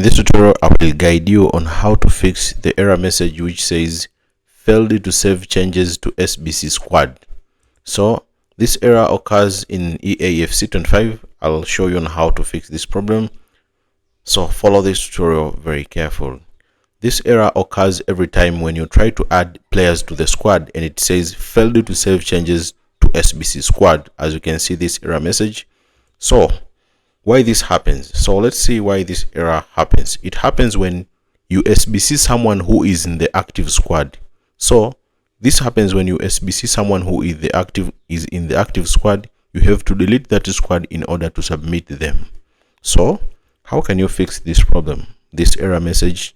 this tutorial, I will guide you on how to fix the error message which says failed to save changes to SBC Squad. So this error occurs in EAFC 25. I'll show you on how to fix this problem. So follow this tutorial very careful. This error occurs every time when you try to add players to the squad and it says failed to save changes to SBC Squad. As you can see, this error message. So why this happens? So let's see why this error happens. It happens when you SBC someone who is in the active squad. So this happens when you SBC someone who is in the active squad. You have to delete that squad in order to submit them. So how can you fix this problem, this error message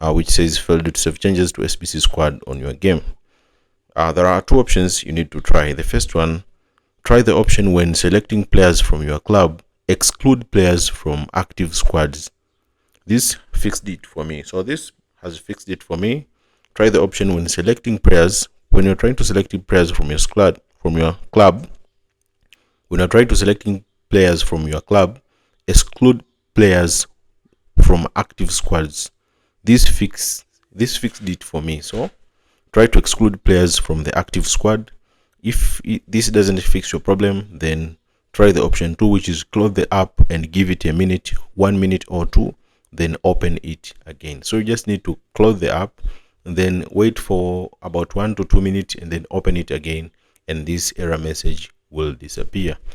which says failed to save changes to SBC Squad on your game? There are two options you need to try. The first one, try the option when selecting players from your club, exclude players from active squads. This fixed it for me. So this has fixed it for me. Try the option when selecting players. When you're trying to select players from your squad, from your club, when you're trying to selecting players from your club, exclude players from active squads. This fixed it for me. So try to exclude players from the active squad. If this doesn't fix your problem, then try the option 2, which is close the app and give it a minute, 1 minute or 2, then open it again. So you just need to close the app and then wait for about 1 to 2 minutes and then open it again, and this error message will disappear.